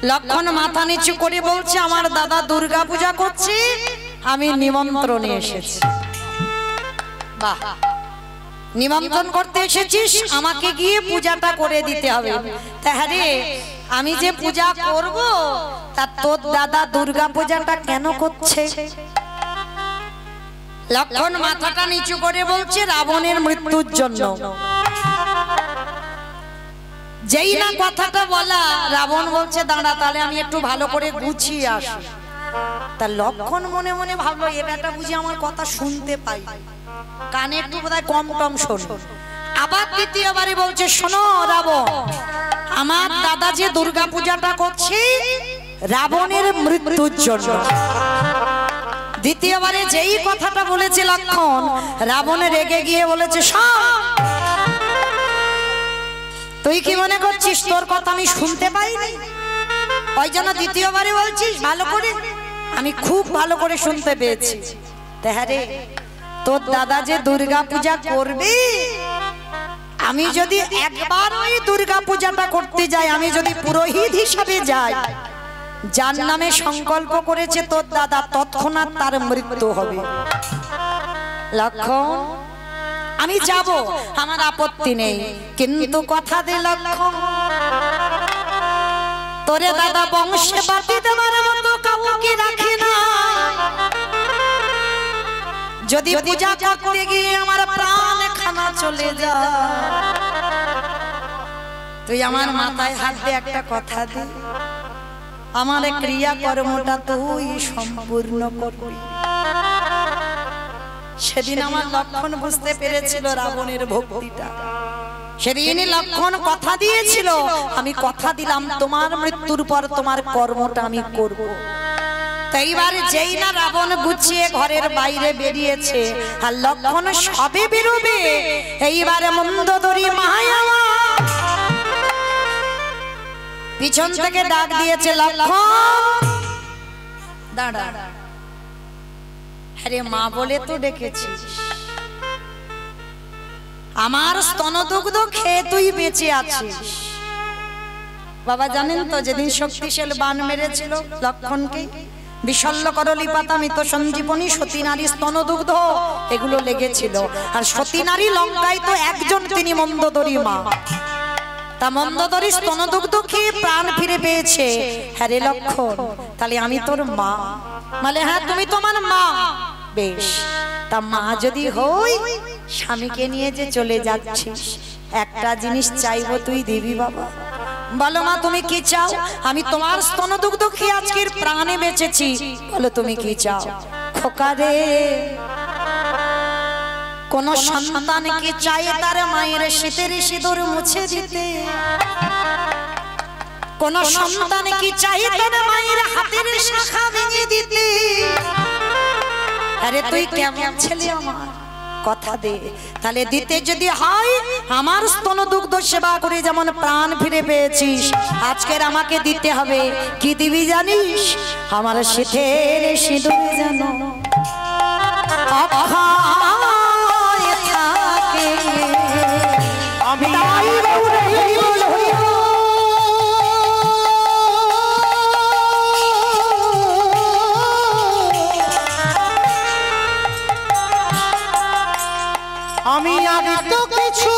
লক্ষণ মাথা নিচু করে বলছে আমার দাদা দুর্গা পূজা করছে, আমি নিমন্ত্রণে এসেছি। বাহ, নিমন্ত্রণ করতে এসেছিস, আমাকে গিয়ে পূজাটা করে দিতে হবে। তাহলে আমি যে পূজা করব তা তোর দাদা দুর্গা পূজাটা কেন করছে? লক্ষণ মাথাটা নিচু করে বলছে রাবণের মৃত্যুর জন্য। যেই না কথাটা বলা, রাবণ বলছে দাঁড়া, তাহলে আমি একটু ভালো করে গুছিয়ে আসি। তা লক্ষণ মনে মনে ভাবলো এ বেটা বুঝি আমার কথা শুনতে পাই, কানে একটু বোধহয় কম টম শোন। আবার দ্বিতীয়বারে বলছে শোনো রাবণ, আমার দাদা যে দুর্গা পূজাটা করছে রাবণের মৃত্যুর জন্য। দ্বিতীয়বারে যেই কথাটা বলেছে লক্ষণ, রাবণ রেগে গিয়ে বলেছে তুই কি মনে করছিস তোর কথা আমি শুনতে পাইনি? ওই জন্য দ্বিতীয়বারে বলছিস ভালো করে? আমি খুব ভালো করে শুনতে পেয়েছি। তাহলে তোর দাদা যে দুর্গা পূজা করবে, আমি যদি একবার ওই দুর্গা পূজাটা করতে যাই, আমি যদি পুরোহিত হিসাবে যাই, যার নামে সংকল্প করেছে তোর দাদা, তৎক্ষণাৎ তার মৃত্যু হবে। লক্ষণ আমি যাব, আমার আপত্তি নেই, কিন্তু কথা দে লক্ষণ, তোরে দাদা বংশে বাতি দেওয়ার মতো কাউকে রাখে না। যদি পূজা করতে গিয়ে আমার প্রাণ খানা চলে যায়, তুই আমার মাথায় হাত দিয়ে একটা কথা দে, আমার ক্রিয়া কর্মটা তুই সম্পূর্ণ করবি। সেদিন আমার লক্ষণ বুঝতে পেরেছিল রাবণের ভক্তিটা। সেদিনই লক্ষণ কথা দিয়েছিল, আমি কথা দিলাম তোমার মৃত্যুর পর তোমার কর্মটা আমি করব। এইবার যেই না রাবণ গুছিয়ে ঘরের বাইরে বেরিয়েছে, আর লক্ষণ সবে বেরোবে, এইবার মন্দোদরী মায়া পিছন থেকে ডাক দিয়েছে লক্ষণ দাঁড়া। আরে মা বলে তো ডেকেছিস, আমার স্তনদুগ্ধ খেয়ে তুই বেঁচে আছিস। বাবা জানেন তো যেদিন শক্তিশালী বান মেরেছিল লক্ষণকে, বিশল্য করলি পাতা, মৃত সঞ্জীবনী, সতী নারী স্তনদুগ্ধ এগুলো লেগেছিল। আর সতী নারী লঙ্কায় তো একজন, তিনি মন্দোদরী মা। তা মন্দোদরী স্তনদুগ্ধ খেয়ে প্রাণ ফিরে পেয়েছে। হ্যাঁ রে লক্ষণ, তাহলে আমি তোর মা? মানে হ্যাঁ তুমি তোমার মা। বেশ, তা মা যদি হই, স্বামীকে নিয়ে যে চলে যাচ্ছিস, একটা জিনিস চাইবো, তুই দিবি বাবা? বলো মা তুমি কি চাও? আমি তোমার স্তনদুগ্ধ খেয়ে আজকের প্রাণে বেঁচেছি, বলো তুমি কি চাও? খোকা রে, কোন সন্তান কি চায় তার মায়ের শীতের সিঁদুর মুছে দিতে? কোন সন্তান কি চায় তার মায়ের হাতের শাখা ভেঙে দিতে? আরে তুই কেমন ছেলে আমার, কথা দে। তাহলে দিতে যদি হয়, আমার স্তনদুগ্ধ সেবা করে যেমন প্রাণ ফিরে পেয়েছিস, আজকের আমাকে দিতে হবে। কি দিবি জানিস? আমার শীতের সিঁদুর যেন আমি আমি আগে তো কিছু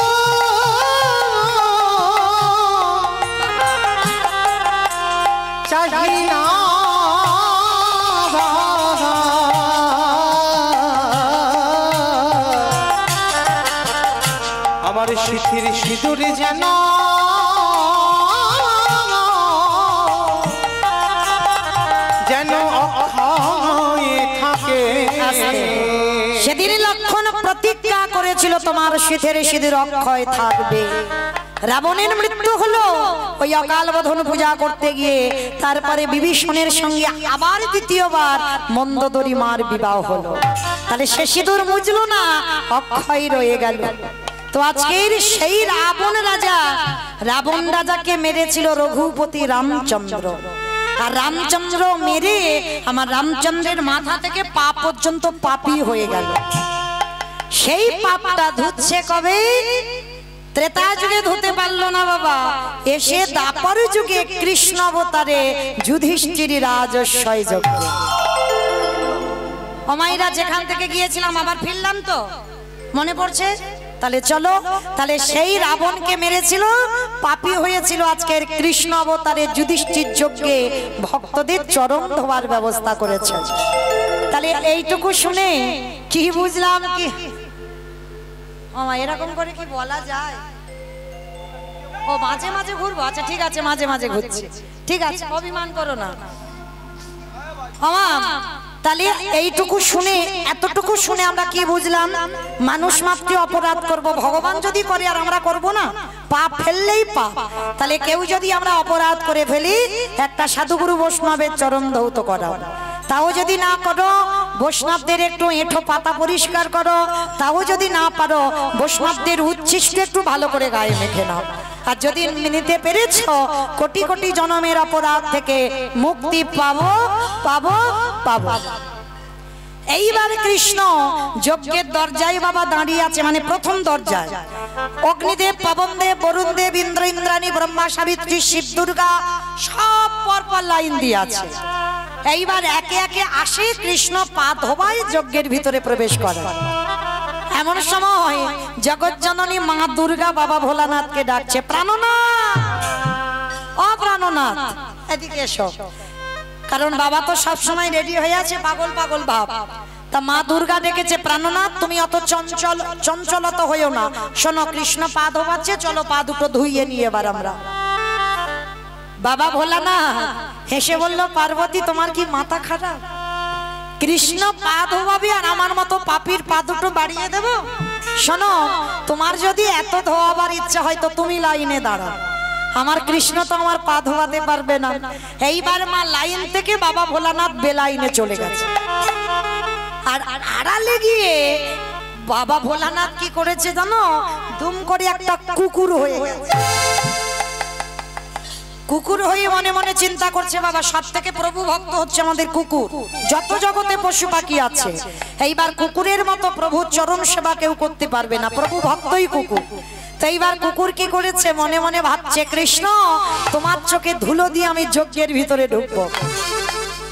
চাই না, আমার শীতের সিঁদুরে যেন অক্ষয় থাকে। সেদিন লক্ষণ প্রতিজ্ঞা করেছিল তোমার শীতের সিঁদুর অক্ষয় থাকবে। রাবণের মৃত্যু হলো ওই অকাল বোধন পূজা করতে গিয়ে, তারপরে বিভীষণের সঙ্গে আবার দ্বিতীয়বার মন্দোদরী মার বিবাহ হলো। তাহলে সে সিঁদুর মুজলো না, অক্ষয় রয়ে গেল। তো আজকের সেই রাবণ রাজাকে মেরেছিল রঘুপতি রামচন্দ্র। আর রামচন্দ্র মেরে আমার রামচন্দ্রের মাথা থেকে পা পর্যন্ত পাপী হয়ে গেল। সেই পাপটা ধুচ্ছে কবে? ত্রেতা যুগে ধুতে পারলো না বাবা, এসে দাপর যুগে কৃষ্ণ অবতারে যুধিষ্ঠির রাজস্বয় যজ্ঞে। অমাইরা যেখান থেকে গিয়েছিলাম আবার ফিরলাম তো, মনে পড়ছে? তাহলে চলো, তাহলে সেই রাবণকে মেরেছিল, পাপী হয়েছিল, আজকের কৃষ্ণ অবতারে যুধিষ্ঠির যজ্ঞে ভক্তদের চরণ ধোয়ার ব্যবস্থা করেছে। তাহলে এইটুকু শুনে কি বুঝলাম? কি এরকম করে কি বলা যায়? ও মাঝে মাঝে ঘুরবো, আচ্ছা ঠিক আছে, মাঝে মাঝে ঘুরছি, ঠিক আছে, অভিমান করো না। তাহলে এইটুকু শুনে, এতটুকু শুনে আমরা কি বুঝলাম? মানুষ মাত্র অপরাধ করব, ভগবান যদি করে আর আমরা করব না, পাপ ফেললেই পাপ। তাহলে কেউ যদি আমরা অপরাধ করে ফেলি, একটা সাধুগুরু বৈষ্ণবের চরণ ধৌত করা, তাও যদি না করো বৈষ্ণবদের একটু এঁঠো পাতা পরিষ্কার করো, তাও যদি না পারো বৈষ্ণবদের উচ্ছিষ্ট একটু ভালো করে গায়ে মেখে নাও। আর যদি নিতে পেরেছ, কোটি কোটি জন্মের অপরাধ থেকে মুক্তি পাবো পাবো পাবো। এইবার কৃষ্ণ যজ্ঞের দরজায় বাবা দাঁড়িয়ে আছে, মানে প্রথম দরজায়। অগ্নিদেব, পবনদেব, বরুণদেব, ইন্দ্র, ইন্দ্রাণী, ব্রহ্মা, সাবিত্রী, শিব, দুর্গা সব পরপর লাইন দিয়ে আছে। এইবার একে একে আসে, কৃষ্ণ পা ধোবায় যজ্ঞের ভিতরে প্রবেশ করে। এমন সময় জগৎজননী মা দুর্গা বাবা ভোলানাথকে ডাকছে, প্রাণনাথ, ও প্রাণনাথ এদিকে এসো। কারণ বাবা তো সব সময় রেডি হয়ে আছে, পাগল পাগল ভাব। তা মা দুর্গা ডেকেছে, প্রাণনাথ তুমি অত চঞ্চলত হইও না, শোনো কৃষ্ণ পা ধোবাচ্ছে, চলো পা দুটো ধুইয়ে নিয়ে এবার আমরা। বাবা ভোলানাথ হেসে বলল, পার্বতী তোমার কি মাথা খারাপ? কৃষ্ণ পা ধোয়াবে আর আমার মতো পাপীর পা দুটো বাড়িয়ে দেব? শোনো, তোমার যদি এত ধোয়াবার ইচ্ছা হয় তো তুমি লাইনে দাঁড়াও, আমার কৃষ্ণ তো আমার পা ধোয়াতে পারবে না। এইবার মা লাইন থেকে বাবা ভোলানাথ বেলাইনে চলে গেছে। আর আড়ালে গিয়ে বাবা ভোলানাথ কি করেছে জানো? দুম করে একটা কুকুর হয়ে গেছে। কুকুর হয়ে মনে মনে চিন্তা করছে, বাবা সব থেকে প্রভু ভক্ত হচ্ছে আমাদের কুকুর, যত জগতে পশু পাখি আছে এইবার কুকুরের মতো প্রভুর চরণ সেবা কেউ করতে পারবে না, প্রভু ভক্তই কুকুর। তো এইবার কুকুর কি করেছে? মনে মনে ভাবছে, কৃষ্ণ তোমার চোখে ধুলো দিয়ে আমি যজ্ঞের ভিতরে ঢুকবো।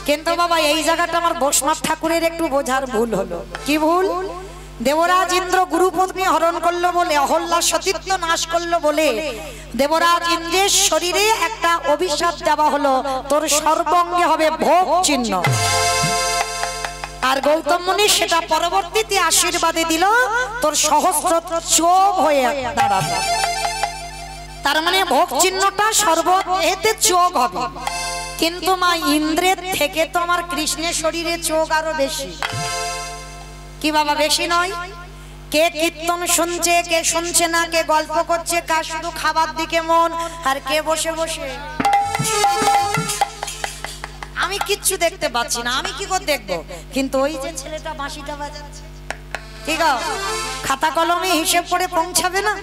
কিন্তু বাবা এই জায়গাটা আমার বৈষ্ণব ঠাকুরের একটু বোঝার ভুল হলো। কি ভুল? দেবরাজ ইন্দ্র গুরুপত্নী হরণ করলো বলে, অহল্যা সতীত্ব নাশ করলো বলে দেবরাজ ইন্দ্রের শরীরে একটা অভিশাপ দেওয়া হলো, তোর সর্বাঙ্গে হবে ভোগ চিহ্ন। আর গৌতম মুনি সেটা পরবর্তীতে আশীর্বাদে দিল, তোর সহস্র চোখ হয়ে দাঁড়াবে। তার মানে ভোগ চিহ্নটা সর্বদেহেতে চোখ হবে। কিন্তু মা ইন্দ্রের থেকে তো আমার কৃষ্ণের শরীরে চোখ আরো বেশি। কি বাবা বেশি নয়? কে কীর্তন শুনছে, কে শুনছে না, কে গল্প করছে, কার শুধু খাবার দিকে মন, আর কে বসে বসে আমি কিচ্ছু দেখতে পাচ্ছি না, আমি কি করে দেখবো? কিন্তু ওই যে ছেলেটা বাঁশিটা বাজাচ্ছে, ঠিক আছে, খাতা কলমে হিসেব করে পৌঁছাবে না?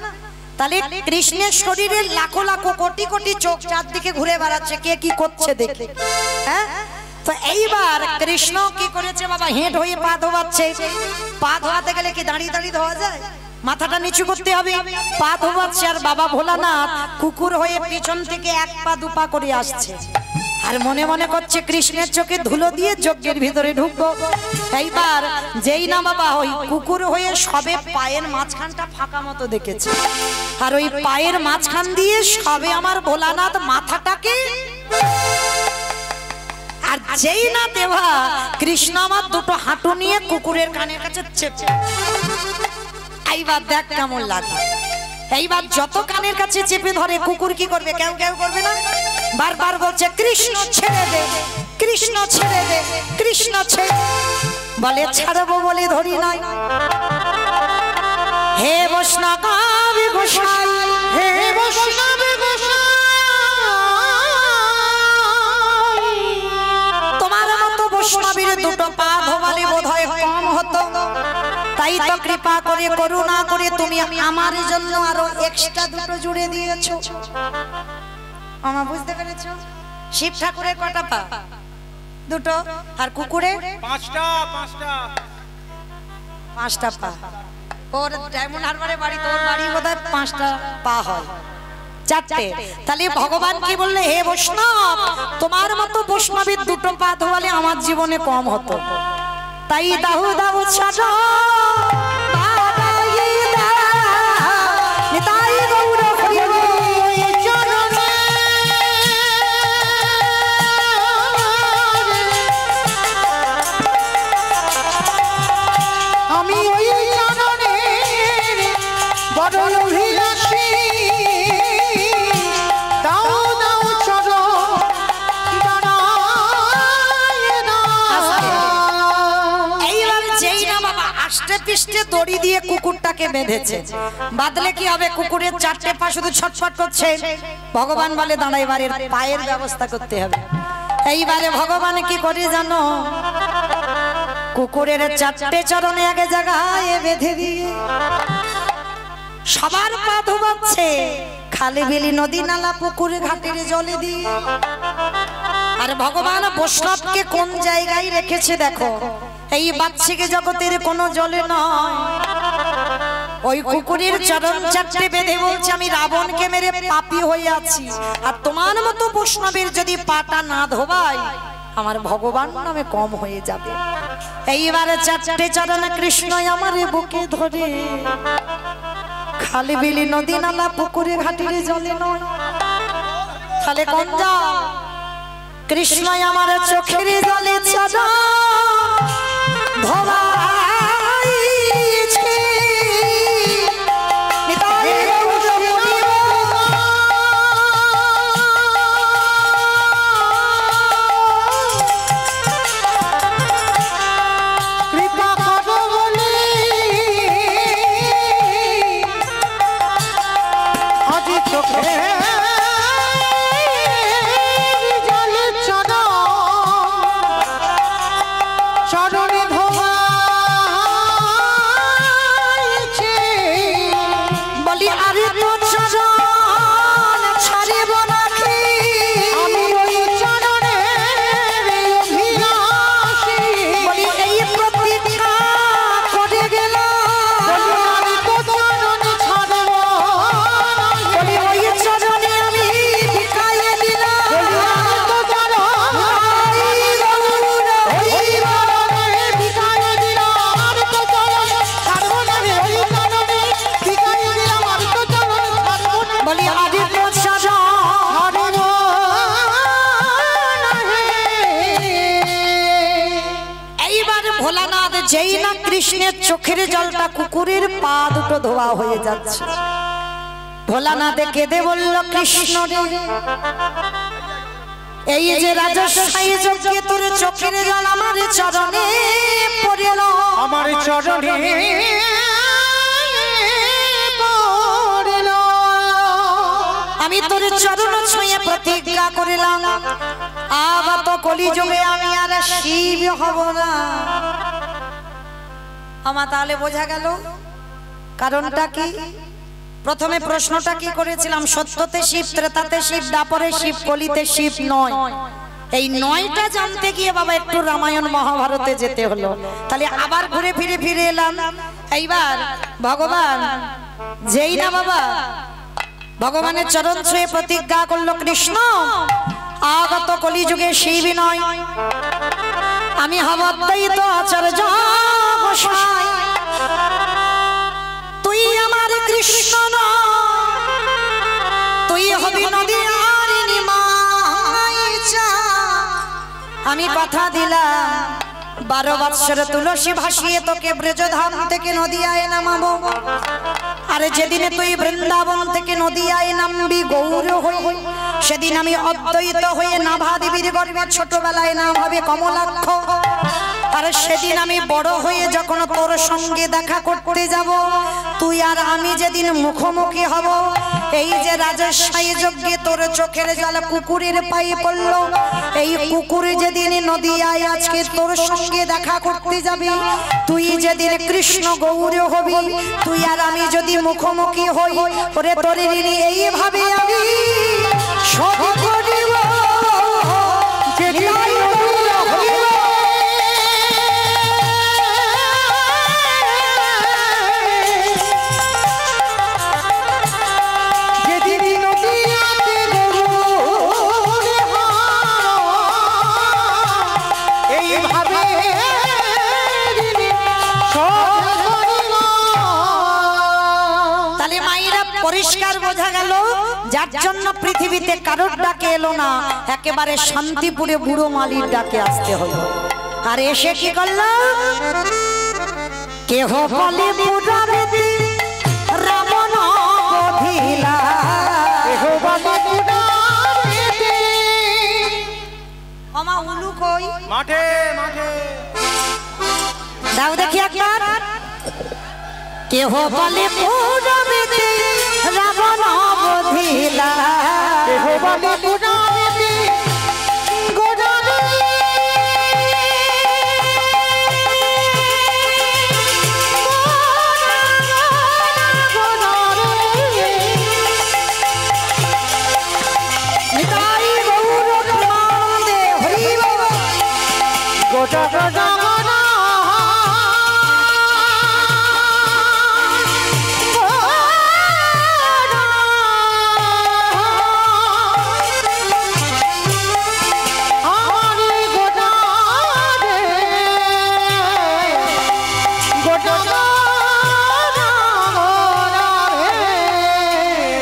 তাহলে কৃষ্ণের শরীরের লাখো লাখো কোটি কোটি চোখ চারদিকে ঘুরে বেড়াচ্ছে, কে কি করছে দেখে। হ্যাঁ, তো এইবার কৃষ্ণ কি করেছে বাবা? হেঁট হয়ে পা ধোয়াচ্ছে। পা ধোয়াতে গেলে কি দাঁড়িয়ে দাঁড়িয়ে ধোয়া যায়? মাথাটা নিচু করতে হবে। পা ধোয়াচ্ছে আর বাবা ভোলানাথ কুকুর হয়ে পিছন থেকে এক পা দু পা করে আসছে, আর মনে মনে করছে কৃষ্ণের চোখে ধুলো দিয়ে যজ্ঞের ভিতরে ঢুকবো। এইবার যেই না বাবা ওই কুকুর হয়ে সবে পায়ের মাঝখানটা ফাঁকা মতো দেখেছে, আর ওই পায়ের মাঝখান দিয়ে সবে আমার ভোলানাথ মাথাটাকে, আর যেই না দেবা কৃষ্ণ আমার দুটো হাঁটু নিয়ে কুকুরের কানের কাছে চেপে, এইবার দেখ কেমন লাগে। এইবার যত কানের কাছে চেপে ধরে কুকুর কি করবে? কেউ কেউ করবে না? বারবার বলছে কৃষ্ণ ছেড়ে দে, কৃষ্ণ ছেড়ে দে, কৃষ্ণ ছেড়ে। বলে ছাড়বো বলে ধরি নাই। হে বৈষ্ণব গোসাই, হে বৈষ্ণব গোসাই, তোমার মতো বৈষ্ণবীর দুটো পা ধোবালে বোধহয় কম হতো, তাই তো কৃপা করে করুণা করে তুমি আমার জন্য আরো এক্সট্রা দুটো জুড়ে দিয়েছো। আমার বুঝতে পেরেছো? শিব ঠাকুরের কটা পা? দুটো। আর কুকুরের? পাঁচটা পা। ওর ডায়মন্ড হারবারে বাড়ি, তোর বাড়ি বোধহয় 5টা পা হয়, 4টে। তাহলে ভগবান কি বললে, হে বৈষ্ণব, তোমার মতো বৈষ্ণবের 2টো পা ধোয়ালে আমার জীবনে কম হতো। তাই দাহু দাহু ছাড়ো পৃষ্ঠে দড়ি দিয়ে কুকুরটাকে বেঁধেছে, বাঁধলে কি হবে, কুকুরের 4টে পা শুধু ছটফট করছে। ভগবান বলে দাঁড়া, এবারে পায়ের ব্যবস্থা করতে হবে। এইবারে ভগবান কি করে জানো, কুকুরের 4টে চরণে আগে জায়গায় বেঁধে দিয়ে সবার পা ধোবাচ্ছে, খালি বিলি নদী নালা পুকুর ঘাটের জলে দিয়ে। আর ভগবান বৈষ্ণবকে কোন জায়গায় রেখেছে দেখো, এই বাচ্চিকে জগতের কোনো জলে নয়, ওই কুকুরের চরণ 4টে বেঁধে বলছে আমি রাবণকে মেরে পাপী হয়ে আছি, আর তোমার মতো বৈষ্ণবের যদি পাটা না ধোবাই আমার ভগবান নামে কম হয়ে যাবে। এইবারে 4টে চরণ কৃষ্ণ আমার বুকে ধরে, খালি বিলি নদী নালা পুকুরে ঘাটের জলে নয়, তাহলে কোন জল, কৃষ্ণ আমার চোখের জলে চরণ ধোবাইছে। কৃপা করো বলে আজি চোখে জলে চরণে ধোবাইছে। বলি আরে তো চরণ ছাড়িব নাকি, আমি ওই চরণের অভিলাষী। বলি এই প্রতীক্ষা করে গেলাম, আমি তো চরণ ছাড়ব না। বলি ওই চরণে আমি ভিখাইয়ে দিলাম। আমি তো চরণ বলি আরে তো চরণ। এইবার ভোলানাথ যেই না কৃষ্ণের চোখের জলটা কুকুরের পা দুটো ধোয়া হয়ে যাচ্ছে, ভোলানাথে কেঁদে বলল কৃষ্ণ রে, এই যে রাজস্বাই যজ্ঞে তোর চোখের জল আমার চরণে পড়ল, আমার চরণে আমি তোর চরণ ছুঁয়ে প্রতিজ্ঞা করিলাম আগত কলিযুগে আমি আর শিব হব না। আমার তাহলে বোঝা গেল কারণটা কি। প্রথমে প্রশ্নটা কি করেছিলাম, সত্যতে শিব, ত্রেতাতে শিব, দ্বাপরে শিব, কলিতে শিব নয়। এই 9টা জানতে গিয়ে বাবা একটু রামায়ণ মহাভারতে যেতে হলো, তাহলে আবার ঘুরে ফিরে এলাম। এইবার ভগবান যেই না বাবা ভগবানের চরণ ছুঁয়ে প্রতিজ্ঞা করলো কৃষ্ণ আগত কলিযুগে শিব নয়, আমি হব অদ্বৈত আচার্য গোসাই। তুই আমার কৃষ্ণ নয়, তুই হবি নদী আর নিমাইচা। আমি কথা দিলাম 12 বৎসর তুলসী ভাসিয়ে তোকে ব্রজধাম থেকে নদিয়ায় নামাবো, আরে যেদিনে তুই বৃন্দাবন থেকে নদিয়ায় নামবি গৌর হই, সেদিন আমি অদ্বৈত হয়ে নাভা দেবীর গর্ভে ছোটবেলায় নাম হবে কমলাক্ষ। আর সেদিন আমি বড় হয়ে যখন তোর সঙ্গে দেখা করতে যাব, তুই আর আমি যেদিন মুখোমুখি হব, এই যে রাজস্বাই যজ্ঞে তোর চোখের জল কুকুরের পায়ে পড়ল, এই কুকুরে যেদিন নদিয়ায় আজকে তোর সঙ্গে দেখা করতে যাবি, তুই যেদিন কৃষ্ণ গৌর হবি, তুই আর আমি যদি মুখোমুখি হই, ওরে তোর এইভাবে আমি সব করিব। পরিষ্কার বোঝা গেল যার জন্য পৃথিবীতে কারোর ডাকে এলো না, একেবারে শান্তিপুরে বুড়ো মালির ডাকে আসতে হলো। আর এসে কি করলো? কেহ বলে পুরাবেদি রাবণ বধিলা, কেহ বলে পুরাবেদি। মামা উলু কই? মাঠে মাঠে দাও দেখি একবার। কেহ বলে পুরাবেদি রাবণ বধিলা, কেহ বলে পুরাবেদি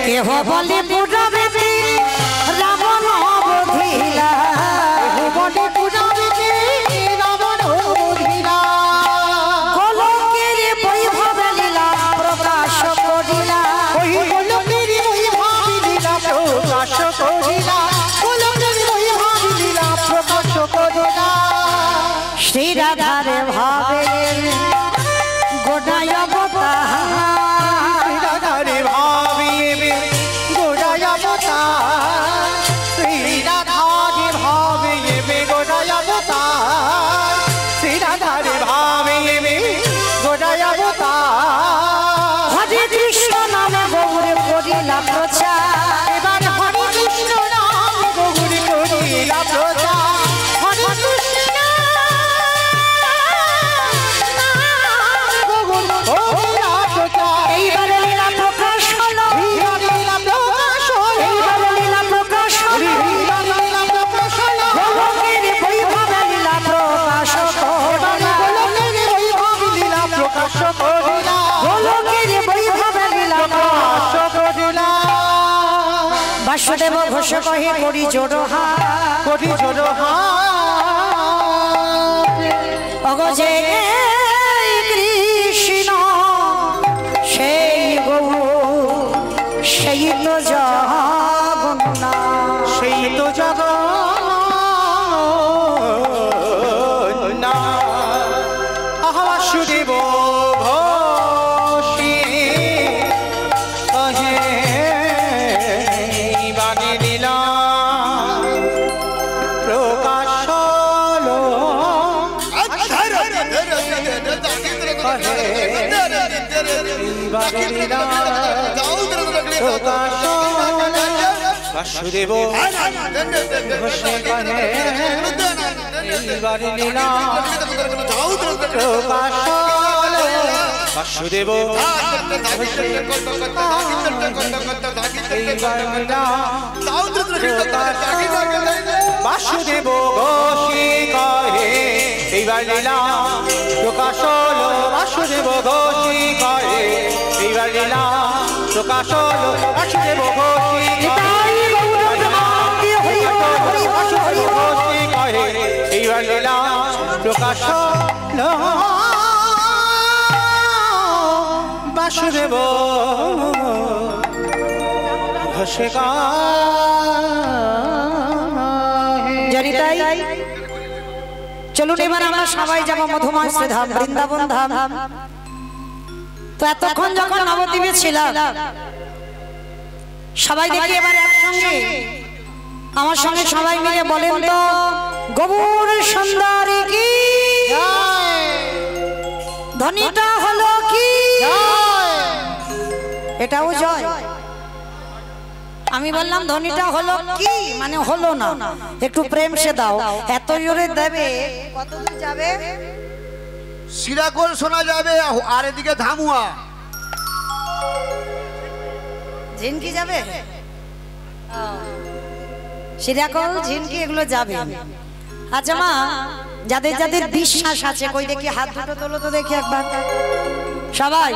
কেহ বলে পুরাবেদি রাবণ বধিলা, কেহ বলে পুরাবেদি রাবণ বধিলা। গোলকের বৈভব লীলা প্রকাশ করিলা, ওই গোলকের বৈভব লীলা প্রকাশ করিলা, গোলকের বৈভব লীলা প্রকাশ করিলা। শ্রী রাধার ভাবে গোটায় অবতার, রাধারে ভাবিবে গোড়ায় অবতার, শ্রী রাধারে ভাবিবে গোড়ায় অবতার, শ্রী রাধারে ভাবিবে গোড়ায় অবতার। হরে কৃষ্ণ নামে গৌরে করিলা প্রচার, এবার হরে কৃষ্ণ নাম গৌরী করিলা প্রচার, হরে কৃষ্ণ নাম গৌরী করিলা প্রচার। এইবার লীলা প্রকাশ হলো, এইবার লীলা প্রকাশ হলো, এইবার লীলা প্রকাশ হলো, এইবার লীলা প্রকাশ হলো। গোলকের বৈভব লীলা প্রকাশ এবার করিলা, গোলকের বৈভব লীলা প্রকাশ করিলা, গোলকের বৈভব লীলা প্রকাশ করিলা। বাসুদেব ঘোষ কহে করি জোড়হা, করি জোড় হাত, অগজে কৃষ্ণ সেই গৌ সেই তো জগন্নাথ, সেই তো জগন্নাথ। আহা বাসুদেব ঘোষী কহে বাণী লীলা প্রকাশ হলো, বাণী লীলা প্রকাশ হলো। বাসুদেব ঘোষে কহে বাণী লীলা প্রকাশ হলো। বাসুদেব বাসুদেব ঘোষী কহে এইবার লীলা প্রকাশ হলো, বাসুদেব ঘোষী কহে এইবার লীলা প্রকাশ হলো, বাসুদেব ঘোষী নিতাই গৌর প্রেমানন্দে হরি বল, হরি বল, হরি বল। কহে এইবার লীলা প্রকাশ হলো। বাসুদেব ঘোষে কহে। জানি তাই চলুন এবার আমরা সবাই যাব মধুময় ধাম বৃন্দাবন ধাম। তো এতক্ষণ যখন নবদ্বীপে ছিলাম সবাই দেখি এবার একসঙ্গে আমার সঙ্গে সবাই মিলে বলেন তো গৌর সুন্দরী কি ধ্বনিটা হলো কি? এটাও জয়। আমি বললাম ধ্বনিটা হলো কি মানে হলো না, একটু প্রেম সে দাও। এত জোরে দেবে কত দূর যাবে? সিরাকোল শোনা যাবে আর এদিকে ধামুয়া ঝিনকি যাবে, সিরাকল ঝিনকি এগুলো যাবে। আচ্ছা মা, যাদের যাদের বিশ্বাস আছে কই দেখি হাত দুটো তোলো তো দেখি একবার। সবাই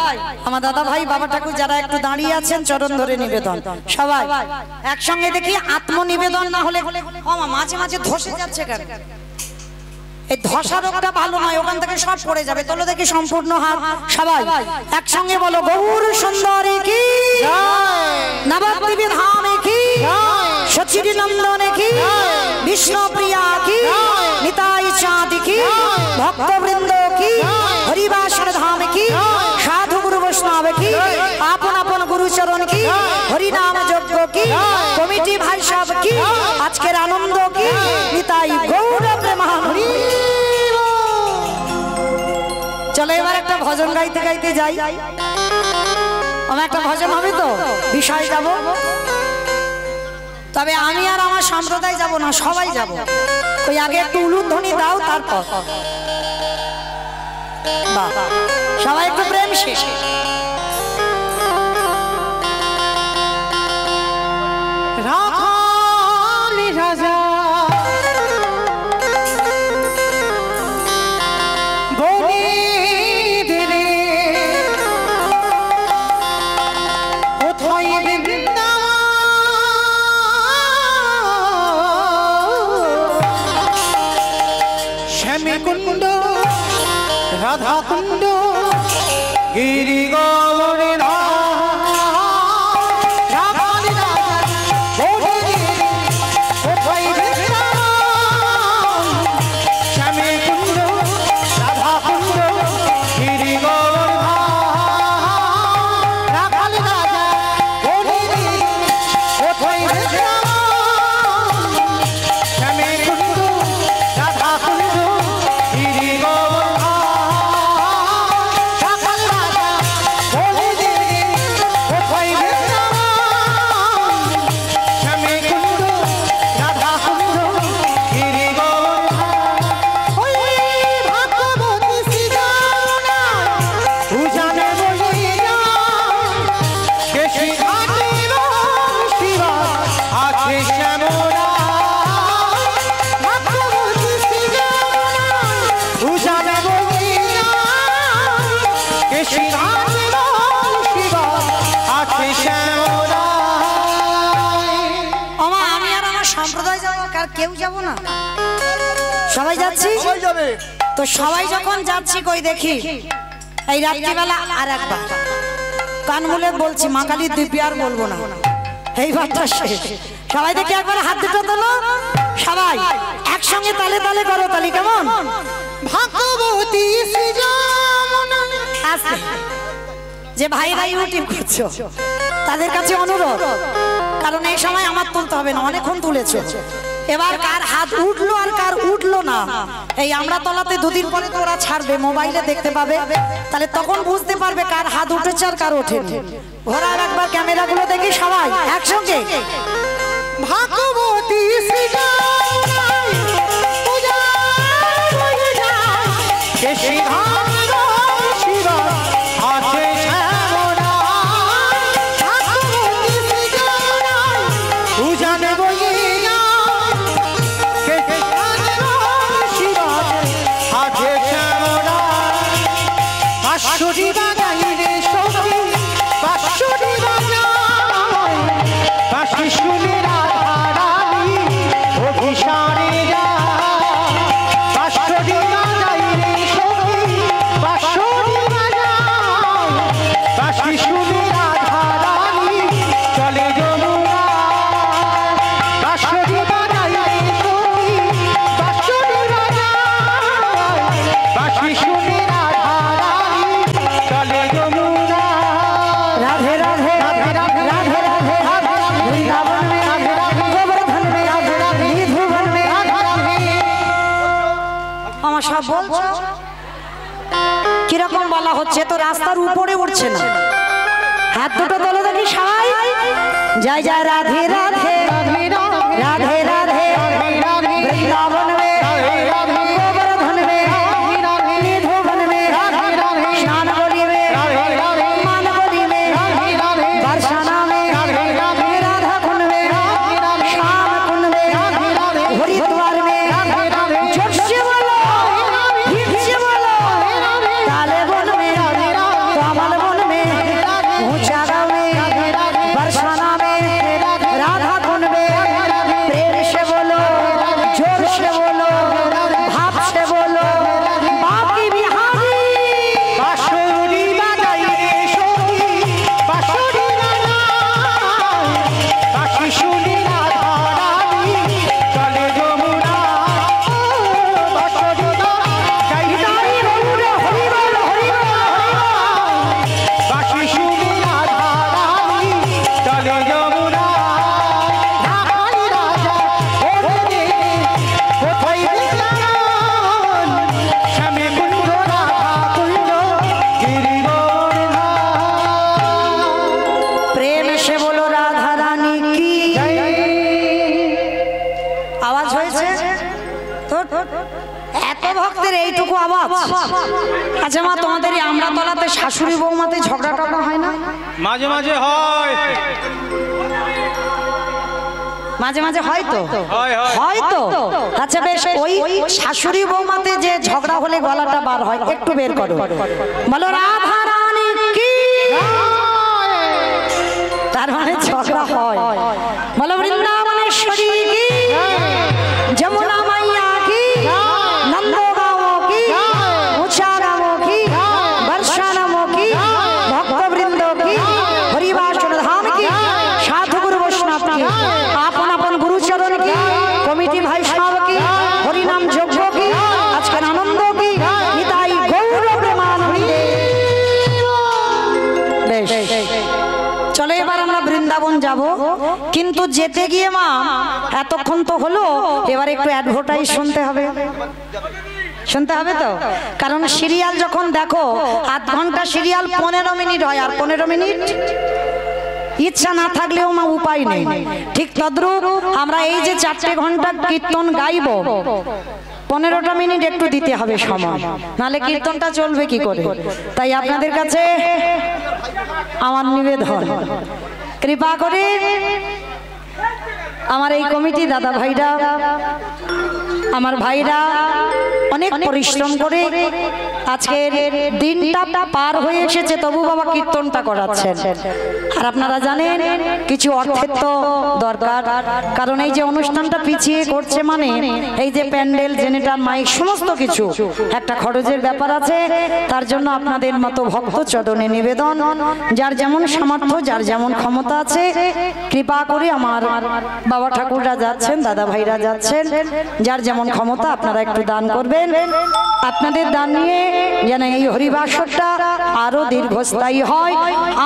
আমার দাদা ভাই বাবা ঠাকুর যারা একটু দাঁড়িয়ে আছেন চরণ ধরে নিবেদন সবাই একসঙ্গে দেখি আত্মনিবেদন না হলে মাঝে মাঝে ধসে যাচ্ছে কেন এই ধসা রোগটা ভালো নয় ওখান থেকে সব পড়ে যাবে তোলো দেখি সম্পূর্ণ হাত সবাই একসঙ্গে বলো গৌর সুন্দরী কি নবদ্বীপ ধামে কি সচিরি নন্দনে কি বিষ্ণুপ্রিয়া কি নিতাই চাঁদ কি ভক্তবৃন্দ কি হরিবাসন ধাম কি সাধু গুরু বৈষ্ণব কি আপন আপন গুরুচরণ কি হরিনাম যজ্ঞ কি কমিটি ভাই সব কি আজকের আনন্দ কি নিতাই গৌর প্রেমানন্দ। চলো এবার একটা ভজন গাইতে গাইতে যাই আমার একটা ভজন হবে তো বিষয় যাব তবে আমি আর আমার সম্প্রদায় যাব না সবাই যাব ওই আগে একটু উলুধ্বনি দাও তারপর বাহ সবাই একটু প্রেম শেষ রাখালি রাজা বনে দিলে কোথায় শ্যামী কুণ্ড রাধা কুণ্ড গিরি গৌরে কেউ যাব না সবাই যাচ্ছি তো সবাই যখন যাচ্ছি কই দেখি এই রাত্রিবেলা আর একবার কান মুলে বলছি মা কালীর দ্বীপে আর বলবো না এইবারটা শেষ সবাই দেখি একবার হাত দুটো তোলো সবাই একসঙ্গে তালে তালে করো তালি কেমন ভাগবতী আস্তে যে ভাই ভাই ইউটিউব করছো তাদের কাছে অনুরোধ কারণ এই সময় আমার তুলতে হবে না অনেকক্ষণ তুলেছো এবার কার হাত উঠলো আর কার উঠলো না এই আমরা তলাতে দুদিন পরে তো ওরা ছাড়বে মোবাইলে দেখতে পাবে তাহলে তখন বুঝতে পারবে কার হাত উঠেছে আর কার ওঠেনি ঘোরার একবার ক্যামেরাগুলো দেখি সবাই একসঙ্গে ভাগবতী কিরকম বলা হচ্ছে তো রাস্তার উপরে উঠছে না হাত দুটো তোলো দেখি সবাই জয় জয় রাধে রাধে রাধে রাধে বৃন্দাবন মে গোবর্ধন মে নিধুবন মে স্নান গলি মে মান গলি মে बरसाना में राधा कुंड में श्याम कुंड में हरिद्वार में जोर से बोलो ताले वन में तो এত ভক্তের এইটুকু আওয়াজ। আচ্ছা মা, তোমাদের এই আমরা তলাতে শাশুড়ি বৌমাতে ঝগড়া টগড়া হয় না? মাঝে মাঝে হয়, মাঝে মাঝে হয়তো হয়, হয়। হয়তো। আচ্ছা বেশ, ওই শাশুড়ি বৌমাতে যে ঝগড়া হলে গলাটা বার হয়, একটু বের করো, বলো রাধা রানী কি। তার মানে ঝগড়া হয়। বলো বৃন্দাবনেশ্বরী কি, যমুনা মাইয়া কি, নন্দগাঁও কি, মুছারামো কি, বর্ষানামো কি, ভক্তবৃন্দ কি, হরিবাসন ধাম কি, সাধুগুরু বৈষ্ণব কি, আপন আপন গুরুচরণ কি, কমিটি ভাই সব কি, হরিনাম যজ্ঞ কি, আজকের আনন্দ কি, নিতাই গৌর প্রেমানন্দে। বেশ, চলো এবার আমরা বৃন্দাবন যাব, কিন্তু যেতে গিয়ে মা এতক্ষণ তো হলো, এবার একটু অ্যাডভার্টাইজ শুনতে হবে, শুনতে হবে তো। কারণ সিরিয়াল যখন দেখো, আধ ঘন্টা সিরিয়াল 15 মিনিট হয়, আর 15 মিনিট ইচ্ছা না থাকলেও মা উপায় নেই। ঠিক তদ্রূপ আমরা এই যে 4 ঘন্টা কীর্তন গাইব, 15টা মিনিট একটু দিতে হবে সময়, নাহলে কীর্তনটা চলবে কি করে। তাই আপনাদের কাছে আমার নিবেদন, কৃপা করে আমার এই কমিটি দাদা ভাইরা, আমার ভাইরা অনেক পরিশ্রম করে আজকের দিনটা পার হয়ে এসেছে, তবু বাবা কীর্তনটা করাচ্ছেন। আর আপনারা জানেন কিছু অর্থের তো দরকার, কারণ এই যে অনুষ্ঠানটা পিছিয়ে করছে মানে এই যে প্যান্ডেল, জেনারেটর, মাইক সমস্ত কিছু একটা খরচের ব্যাপার আছে। তার জন্য আপনাদের মতো ভক্ত চরণে নিবেদন, যার যেমন সামর্থ্য, যার যেমন ক্ষমতা আছে, কৃপা করে আমার বাবা ঠাকুররা যাচ্ছেন, দাদা ভাইরা যাচ্ছেন, যার যেমন ক্ষমতা আপনারা একটু দান করবেন। আপনাদের দান নিয়ে যেন এই হরিবাসরটা আরো দীর্ঘস্থায়ী হয়,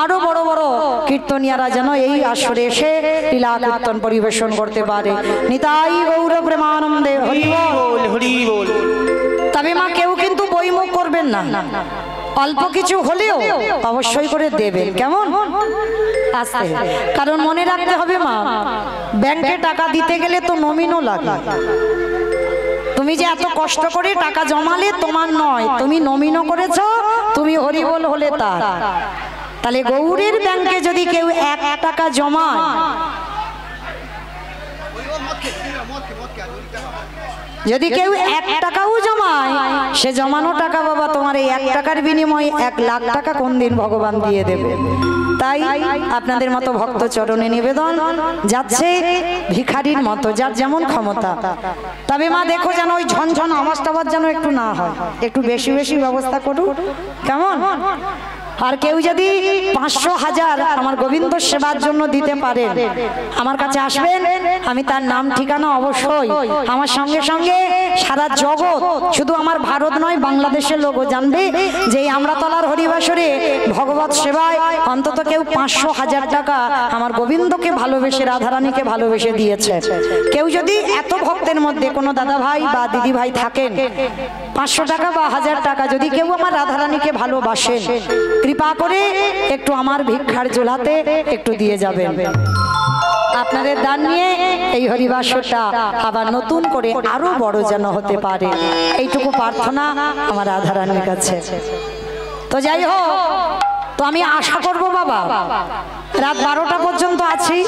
আরো বড় বড় কীর্তনিয়ারা যেন এই আসরে এসে লীলা কীর্তন পরিবেশন করতে পারে। নিতাই গৌর প্রেমানন্দে হরি বল, হরি বল। তবে মা কেউ কিন্তু বইমুখ করবেন না, অল্প কিছু হলেও অবশ্যই করে দেবেন, কেমন আস্তে। কারণ মনে রাখতে হবে মা, ব্যাংকে টাকা দিতে গেলে তো নমিনও লাগে। তুমি যে এত কষ্ট করে টাকা জমালে তোমার নয়, তুমি নমিনও করেছো, তুমি হরিবল হলে তার। তাহলে গৌরের ব্যাংকে যদি কেউ 1 টাকা জমায়, যদি কেউ 1 টাকাও জমায়, সে জমানো টাকা বাবা তোমার এই 1 টাকার বিনিময়ে 1 লাখ টাকা কোন দিন ভগবান দিয়ে দেবে। তাই আপনাদের মতো ভক্ত চরণে নিবেদন, যাচ্ছে ভিখারির মতো, যার যেমন ক্ষমতা। তবে মা দেখো যেন ওই ঝনঝন আওয়াজটা যেন একটু না হয়, একটু বেশি বেশি ব্যবস্থা করুন, কেমন। আর কেউ যদি 500 1000 আমার গোবিন্দ সেবার জন্য দিতে পারেন, আমার কাছে আসবেন, আমি তার নাম ঠিকানা অবশ্যই আমার সঙ্গে সঙ্গে সারা জগৎ, শুধু আমার ভারত নয় বাংলাদেশের লোকও জানবে যে আমরা তলার হরিবাসরে ভগবত সেবায় অন্তত কেউ 500 1000 টাকা আমার গোবিন্দকে ভালোবেসে, রাধারানীকে ভালোবেসে দিয়েছে। কেউ যদি এত ভক্তের মধ্যে কোনো দাদা ভাই বা দিদি ভাই থাকেন, 500 টাকা বা 1000 টাকা যদি কেউ আমার রাধারানীকে ভালোবাসেন, কৃপা করে একটু আমার ভিক্ষার ঝোলাতে একটু দিয়ে যাবেন। আপনাদের দান নিয়ে এই হরিবাসরটা আবার নতুন করে আরো বড় যেন হতে পারে, এইটুকু প্রার্থনা আমার রাধারানীর কাছে। তো যাই হোক, তো আমি আশা করব বাবা রাত 12টা পর্যন্ত আছি,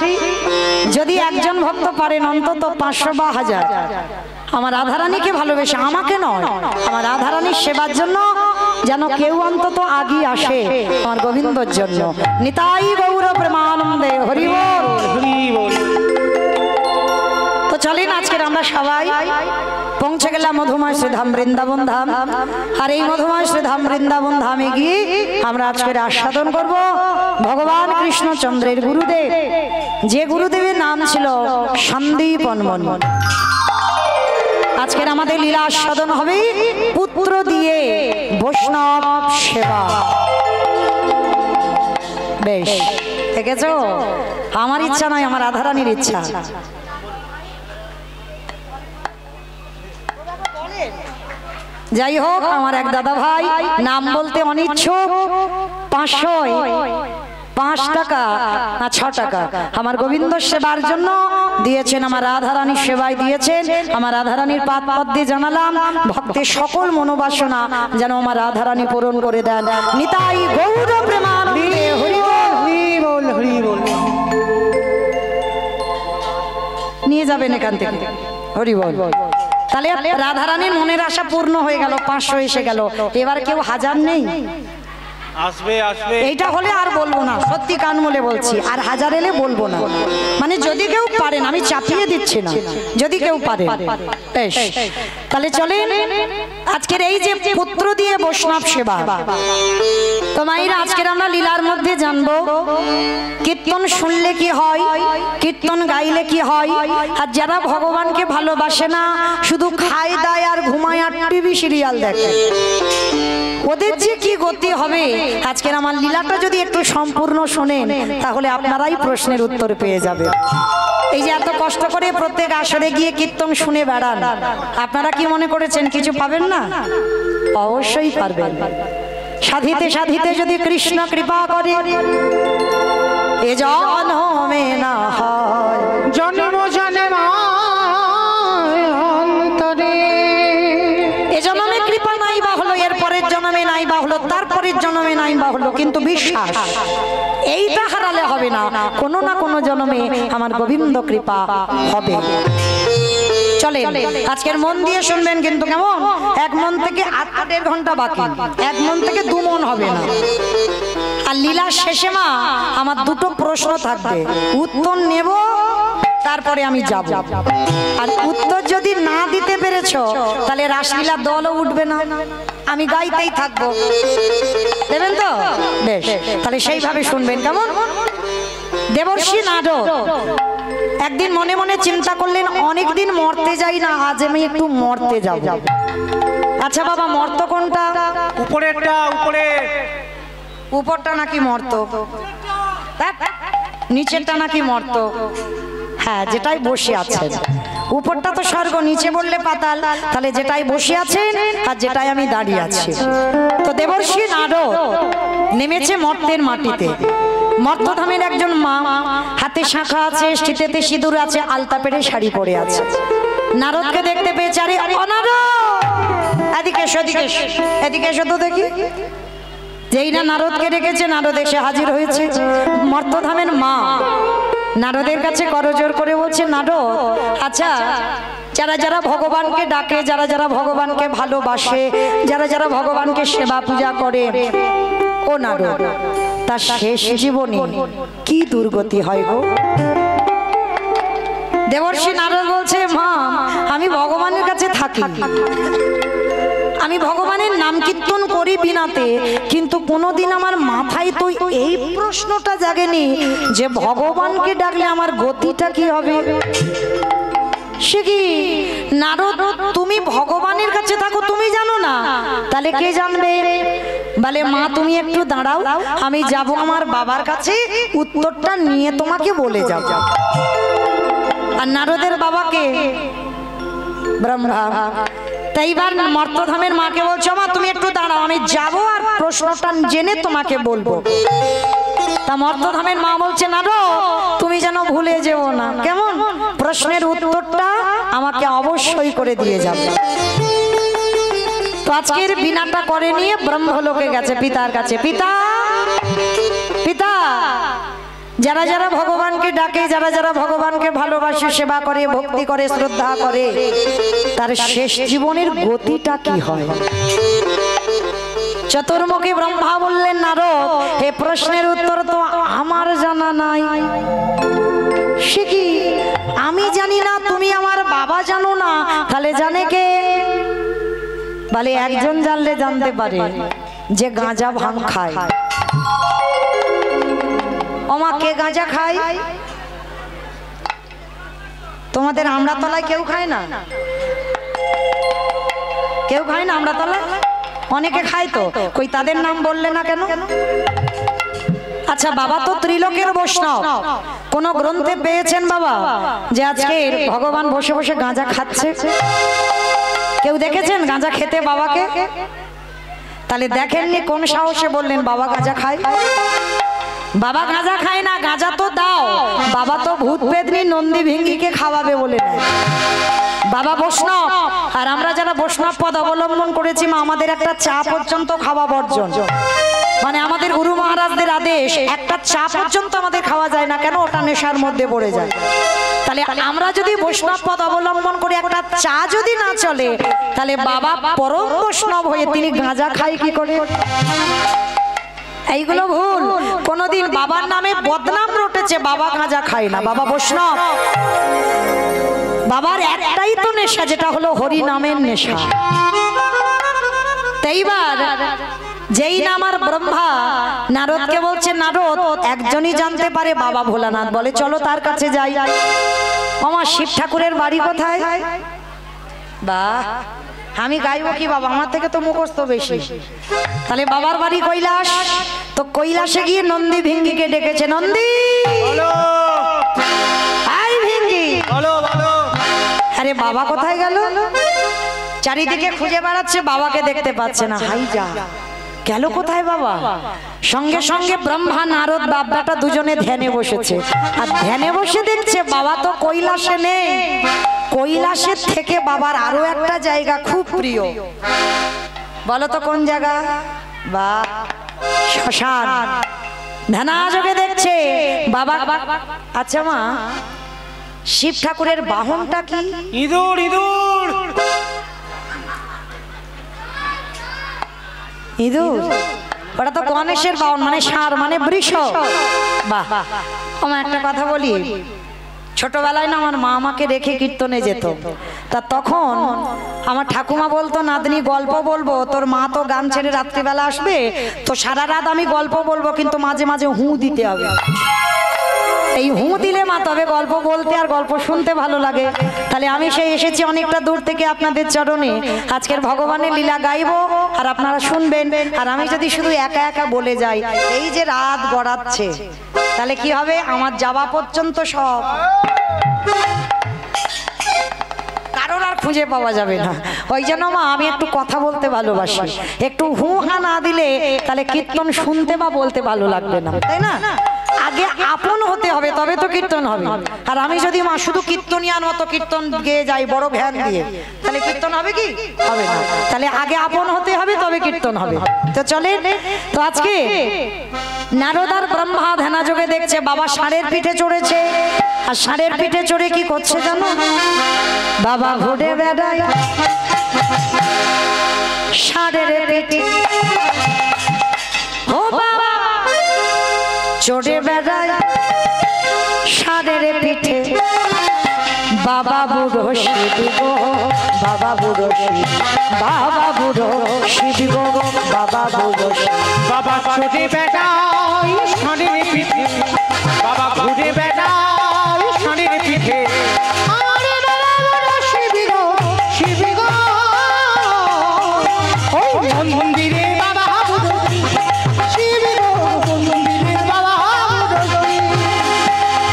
যদি একজন ভক্ত পারেন অন্তত 500 বা 1000 আমার রাধারানীকে ভালোবেসে, আমাকে নয়, আমার রাধারানীর সেবার জন্য যেন কেউ অন্তত আগিয়ে আসে আমার গোবিন্দর জন্য। নিতাই গৌর প্রেমানন্দে হরি বল, হরি বল। তো চলেন আজকের আমরা সবাই পৌঁছে গেলাম মধুময় শ্রীধাম বৃন্দাবন ধাম। আর এই মধুময় শ্রীধাম বৃন্দাবন ধামে গিয়ে আমরা আজকের আস্বাদন করব ভগবান কৃষ্ণচন্দ্রের গুরুদেব, যে গুরুদেবের নাম ছিল সন্দীপন মুনি। আজকের আমাদের লীলা আস্বাদন হবে পুত্র দিয়ে বৈষ্ণব সেবা। বেশ দেখেছো, আমার ইচ্ছা নয়, আমার রাধারানীর ইচ্ছা। যাই হোক, আমার এক দাদা ভাই নাম বলতে অনিচ্ছুক, 500 5 টাকা না 6 টাকা আমার গোবিন্দ সেবার জন্য দিয়েছেন, আমার রাধারানীর সেবায় দিয়েছেন। আমার রাধারানীর পাদ পদ্মে জানালাম ভক্তের সকল মনোবাসনা যেন আমার রাধারানী পূরণ করে দেন। নিতাই গৌর প্রেমানন্দে হরি বল। হরি বল, হরি বল। নিয়ে যাবেন এখান থেকে, হরি বল। তাহলে রাধারানীর মনের আশা পূর্ণ হয়ে গেল, 500 এসে গেল। এবার কেউ 1000 নেই? আসবে আসবে। এইটা হলে আর বলবো না, সত্যি কান মলে বলছি, আর 1000 এলে বলবো না। মানে যদি কেউ পারেন, আমি চাপিয়ে দিচ্ছি না, যদি কেউ পারেন। বেশ, তাহলে চলেন আজকের এই যে পুত্র দিয়ে বৈষ্ণব সেবা, তো মায়েরা আজকের আমরা লীলার মধ্যে জানবো কীর্তন শুনলে কি হয়, কীর্তন গাইলে কি হয়। আর যারা ভগবানকে ভালোবাসে না, শুধু খায় দায় আর ঘুমায় আর টিভি সিরিয়াল দেখে, ওদের যে কি গতি হবে। আজকের আমার লীলাটা যদি একটু সম্পূর্ণ শোনেন, তাহলে আপনারাই প্রশ্নের উত্তর পেয়ে যাবেন। এই যে এত কষ্ট করে প্রত্যেক আসরে গিয়ে কীর্তন শুনে বেড়ান, আপনারা কি মনে করেছেন কিছু পাবেন না? অবশ্যই পারবেন। সাধিতে সাধিতে যদি কৃষ্ণ কৃপা করে, এ জন্মে না হয় জন্ম জন্মান্তরে, এ জন্মে কৃপা নাই বা হলো, এর পরের জন্মে নাই বা হলো, তারপরের জন্মে নাই বা হলো, কিন্তু বিশ্বাস এইটা হারালে হবে না, কোনো না কোনো জন্মে আমার গোবিন্দ কৃপা হবে। চলে আজকের মন দিয়ে শুনবেন কিন্তু, কেমন? 1 মন থেকে 8.5 ঘন্টা বাকি, 1 মন থেকে 2 মন হবে না। আর লীলার শেষে মা আমার 2টো প্রশ্ন থাকবে, উত্তর নেব, তারপরে আমি যাব। আর উত্তর যদি না দিতে পেরেছো, তাহলে রাসলীলা দলও উঠবে না, আমি গাইতেই থাকবো। দেবেন তো? বেশ, তাহলে সেইভাবে শুনবেন, কেমন? দেবর্ষি নারদ একদিন মনে মনে চিন্তা করলেন, অনেকদিন মরতে যাই না, আজ আমি একটু মরতে যাব। আচ্ছা বাবা, মর্ত কোনটা? উপরেরটা, উপরে। উপরটা নাকি মর্ত? নিচেরটা নাকি মর্ত? হ্যাঁ, যেটাই বসে আছেন। উপরটা তো স্বর্গ, নিচে বললে পাতাল, তাহলে যেটাই বসে আছেন আর যেটাই আমি দাঁড়িয়ে আছি। তো দেবর্ষি নারদ নেমেছে মর্তের মাটিতে। মর্তধামের একজন মা, হাতে শাঁখা আছে, স্টিতেতে সিঁদুর আছে, আলতা পেরে শাড়ি পরে আছে। নারদকে দেখতে পেয়েছে, আরে অনারদ, এদিকে এসো, এদিকে এসো, এদিকে এসো তো দেখি। যেই না নারদকে ডেকেছে, নারদ এসে হাজির হয়েছে। মর্তধামের মা নারদের কাছে করজোর করে বলছে, নারদ, আচ্ছা যারা যারা ভগবানকে ডাকে, যারা যারা ভগবানকে ভালোবাসে, যারা যারা ভগবানকে সেবা পূজা করে, ও নারদ, তার শেষ জীবনে কি দুর্গতি হয় গো? দেবর্ষি নারদ বলছে, মা আমি ভগবানের কাছে থাকি, আমি ভগবানের নাম কীর্তন করি বিনাতে, কিন্তু কোনোদিন আমার মাথায় তো এই প্রশ্নটা জাগেনি যে ভগবানকে ডাকলে আমার গতিটা কি হবে। সে কি নারদ, তুমি ভগবানের কাছে থাকো, তুমি জানো না, তাহলে কে জানবে? বলে, মা তুমি একটু দাঁড়াও, আমি যাব আমার বাবার কাছে, উত্তরটা নিয়ে তোমাকে বলে যাব। আর নারদের বাবাকে ব্রহ্মা। তাই এবার মর্তধামের মাকে বলছো, মা তুমি একটু দাঁড়াও, আমি যাব আর প্রশ্নটা জেনে তোমাকে বলবো। তা মর্তধামের মা বলছে, নারদ তুমি যেন ভুলে যেও না, কেমন? প্রশ্নের উত্তরটা আমাকে অবশ্যই করে দিয়ে যাবে। তো আজকের বিনাটা করে নিয়ে ব্রহ্মলোকে গেছে পিতার কাছে। পিতা, পিতা, যারা যারা ভগবানকে ডাকে, যারা যারা ভগবানকে ভালোবাসে, সেবা করে, ভক্তি করে, শ্রদ্ধা করে, তার শেষ জীবনের গতিটা কি হয়? চতুর্মুখী ব্রহ্মা বললেন, নারদ এই প্রশ্নের উত্তর তো আমার জানা নাই। সে কি, আমি জানি না, তুমি আমার বাবা জানো না, তাহলে জানে কে? বলে, একজন জানলে জানতে পারে, যে গাঁজা ভাঙ খায়। ওমা, কে গাঁজা খায়? তোমাদের আমড়াতলায় কেউ খায় না? কেউ খায় না আমড়াতলায়? অনেকে খায় তো, কই তাদের নাম বললে না কেন? আচ্ছা বাবা তো ত্রিলোকের বৈষ্ণব, কোন গ্রন্থে পেয়েছেন বাবা যে আজকে ভগবান বসে বসে গাঁজা খাচ্ছে? কেউ দেখেছেন গাঁজা খেতে বাবাকে? তাহলে দেখেননি, কোন সাহসে বললেন বাবা গাঁজা খায়? বাবা গাঁজা খায় না, গাঁজা তো দাও, বাবা তো ভূত পেতনি নন্দী ভিঙ্গিকে খাওয়াবে বলে নেয়। বাবা বৈষ্ণব, আর আমরা যারা বৈষ্ণব পদ অবলম্বন করেছি মা, আমাদের একটা চা পর্যন্ত খাওয়া বর্জন। মানে আমাদের গুরু মহারাজদের আদেশ, একটা চা পর্যন্ত আমাদের খাওয়া যায় না, কেন? ওটা নেশার মধ্যে পড়ে যায়। তাহলে আমরা যদি বৈষ্ণব পদ অবলম্বন করে একটা চা যদি না চলে, তাহলে বাবা পরম বৈষ্ণব হয়ে তিনি গাঁজা খায় কি করে? এইগুলো ভুল। কোনদিন বাবার নামে বদনাম রটেছে, বাবা গাঁজা খায় না, বাবা বৈষ্ণব। বাবার একটাই তো নেশা, যেটা হলো হরি নামের নেশা। এইবার যেই নাম আর ব্রহ্মা নারদকে বলছে, নারদ একজনই জানতে পারে, বাবা ভোলানাথ। বলে চলো তার কাছে যাই। আমার শিব ঠাকুরের বাড়ি কোথায়? বাহ, আমি গাইবো কি বাবা, আমার থেকে তো মুখস্থ বেশি। তাহলে বাবার বাড়ি কৈলাস। তো কৈলাসে গিয়ে নন্দী ভিঙ্গিকে ডেকেছে, নন্দী আই ভিঙ্গি। আরে বাবা কোথায় গেল? চারিদিকে খুঁজে বেড়াচ্ছে, বাবাকে দেখতে পাচ্ছে না। হাই যা, গেল কোথায় বাবা? সঙ্গে সঙ্গে ব্রহ্মা নারদ বাবাটা দুজনে ধ্যানে বসেছে। আর ধ্যানে বসে দেখছে বাবা তো কৈলাসে নেই। কৈলাসের থেকে বাবার আরো একটা জায়গা খুব প্রিয়। বলো তো কোন জায়গা? বা শ্মশান। ধ্যানাযোগে দেখছে বাবা। আচ্ছা মা, শিব ঠাকুরের বাহনটা কি? ইঁদুর। ইঁদুর ইঁদুর? ওটা তো গণেশের বাহন, মানে ষাঁড়, মানে বৃষ। বাহ, আমার একটা কথা বলি, ছোটবেলায় না আমার মা আমাকে রেখে কীর্তনে যেত। তা তখন আমার ঠাকুমা বলতো, নাতনি গল্প বলবো, তোর মা তো গান ছেড়ে রাত্রিবেলা আসবে, তো সারা রাত আমি গল্প বলবো, কিন্তু মাঝে মাঝে হু দিতে হবে। এই হু দিলে মা তবে গল্প বলতে আর গল্প শুনতে ভালো লাগে। তাহলে আমি সেই এসেছি অনেকটা দূর থেকে আপনাদের চরণে, আজকের ভগবানের লীলা গাইবো আর আপনারা শুনবেন। আর আমি যদি শুধু একা একা বলে যাই, এই যে রাত গড়াচ্ছে, তাহলে কি হবে? আমার যাওয়া পর্যন্ত সব কারোর আর খুঁজে পাওয়া যাবে না। ওই জন্য মা আমি একটু কথা বলতে ভালোবাসি। একটু হু হা না দিলে তাহলে কীর্তন শুনতে বা বলতে ভালো লাগবে না, তাই না? আগে আপন হতে হবে, তবে তো কীর্তন হবে। আর আমি যদি মা শুধু কীর্তনিয়ার মতো কীর্তন গেয়ে যাই বড় ধ্যান দিয়ে, তাহলে কীর্তন হবে কি? হবে না। তাহলে আগে আপন হতে হবে, তবে কীর্তন হবে। তো চলেন, তো আজকে নারদ আর ব্রহ্মা ধ্যানাযোগে দেখছে বাবা ষাঁড়ের পিঠে চড়েছে। আর ষাঁড়ের পিঠে চড়ে কি করছে জানো? বাবা ঘুরে বেড়ায় ষাঁড়ের পিঠে। ও বাবা চড়ে বেড়ায় ষাঁড়ের পিঠে। বাবা বুড়ো শিব গো, বাবা বুড়ো শিব, বাবা বুড়ো শিব গো, বাবা বুড়ো শিব। বাবা চড়ে বেড়ায় ষাঁড়ের পিঠে, বাবা ঘুরে বেড়ায় ষাঁড়ের পিঠে। আরে বাবা বুড়ো শিব গো, শিব গো, ওই মন্দিরে বাবা বুড়ো শিব গো, মন্দিরে বাবা বুড়ো শিব।